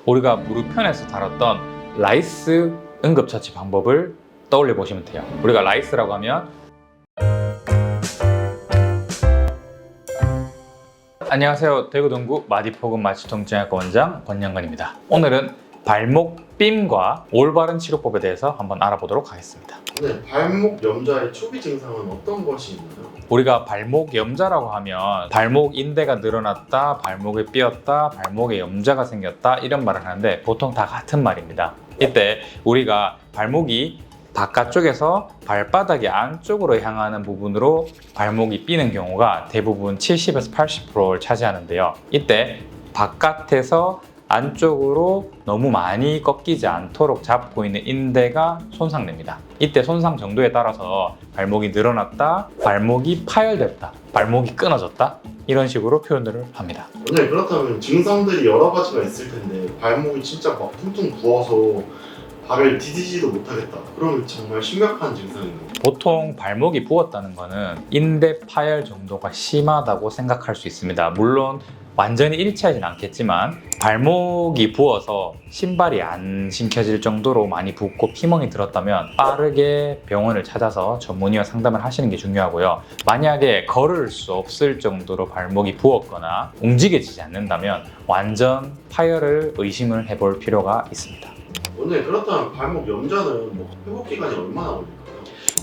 우리가 무릎편에서 다뤘던 라이스 응급처치 방법을 떠올려 보시면 돼요. 우리가 라이스라고 하면 안녕하세요. 대구동구 마디포근 마취통증학과 원장 권영건입니다. 오늘은 발목 삔과 올바른 치료법에 대해서 한번 알아보도록 하겠습니다. 네, 발목 염좌의 초기 증상은 어떤 것이 있나요? 우리가 발목 염좌라고 하면 발목 인대가 늘어났다, 발목이 삐었다, 발목에 염좌가 생겼다 이런 말을 하는데 보통 다 같은 말입니다. 이때 우리가 발목이 바깥쪽에서 발바닥이 안쪽으로 향하는 부분으로 발목이 삐는 경우가 대부분 70에서 80%를 차지하는데요. 이때 바깥에서 안쪽으로 너무 많이 꺾이지 않도록 잡고 있는 인대가 손상됩니다. 이때 손상 정도에 따라서 발목이 늘어났다, 발목이 파열됐다, 발목이 끊어졌다 이런 식으로 표현을 합니다. 네, 그렇다면 증상들이 여러 가지가 있을 텐데 발목이 진짜 막 퉁퉁 부어서 발을 디디지도 못하겠다. 그러면 정말 심각한 증상인가요? 보통 발목이 부었다는 것은 인대 파열 정도가 심하다고 생각할 수 있습니다. 물론 완전히 일치하진 않겠지만 발목이 부어서 신발이 안 신겨질 정도로 많이 붓고 피멍이 들었다면 빠르게 병원을 찾아서 전문의와 상담을 하시는 게 중요하고요. 만약에 걸을 수 없을 정도로 발목이 부었거나 움직여지지 않는다면 완전 파열을 의심을 해볼 필요가 있습니다. 네, 그렇다면 발목 염좌는 회복 기간이 얼마나 걸릴까요?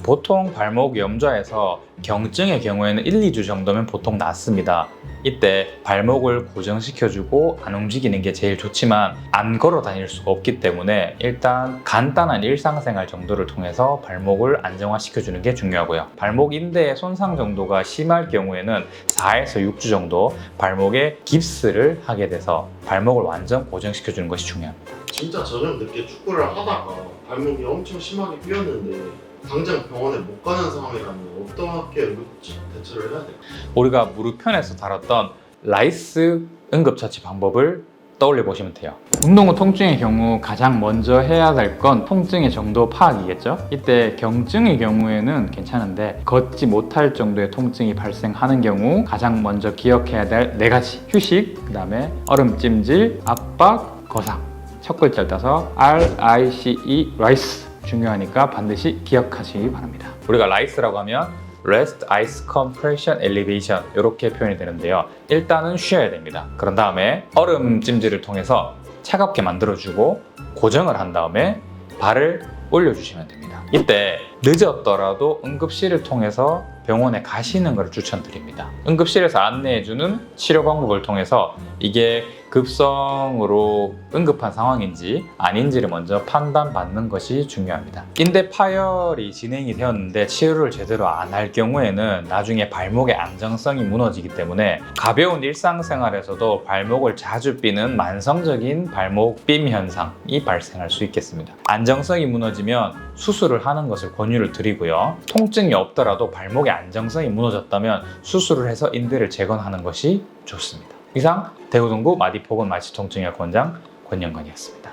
보통 발목 염좌에서 경증의 경우에는 1, 2주 정도면 보통 낫습니다. 이때 발목을 고정시켜주고 안 움직이는 게 제일 좋지만 안 걸어 다닐 수가 없기 때문에 일단 간단한 일상생활 정도를 통해서 발목을 안정화시켜주는 게 중요하고요. 발목 인대의 손상 정도가 심할 경우에는 4에서 6주 정도 발목에 깁스를 하게 돼서 발목을 완전 고정시켜주는 것이 중요합니다. 진짜 저녁 늦게 축구를 하다가 발목이 엄청 심하게 삐었는데 당장 병원에 못 가는 상황이라면 어떻게 응급처치 대처를 해야 될까요? 우리가 무릎편에서 다뤘던 라이스 응급처치 방법을 떠올려 보시면 돼요. 운동 후 통증의 경우 가장 먼저 해야 될 건 통증의 정도 파악이겠죠. 이때 경증의 경우에는 괜찮은데 걷지 못할 정도의 통증이 발생하는 경우 가장 먼저 기억해야 될 4가지: 휴식, 그 다음에 얼음찜질, 압박, 거상. 첫 글자를 따서 RICE, 라이스. 중요하니까 반드시 기억하시기 바랍니다. 우리가 라이스라고 하면 Rest, Ice, Compression, Elevation 이렇게 표현이 되는데요. 일단은 쉬어야 됩니다. 그런 다음에 얼음 찜질을 통해서 차갑게 만들어주고 고정을 한 다음에 발을 올려주시면 됩니다. 이때 늦었더라도 응급실을 통해서 병원에 가시는 것을 추천드립니다. 응급실에서 안내해주는 치료 방법을 통해서 이게 급성으로 응급한 상황인지 아닌지를 먼저 판단받는 것이 중요합니다. 인대 파열이 진행이 되었는데 치료를 제대로 안 할 경우에는 나중에 발목의 안정성이 무너지기 때문에 가벼운 일상생활에서도 발목을 자주 삐는 만성적인 발목 삔 현상이 발생할 수 있겠습니다. 안정성이 무너지면 수술을 하는 것을 권유를 드리고요. 통증이 없더라도 발목의 안정성이 무너졌다면 수술을 해서 인대를 재건하는 것이 좋습니다. 이상 대구동구 마디포근 마취통증의학과 원장 권영건이었습니다.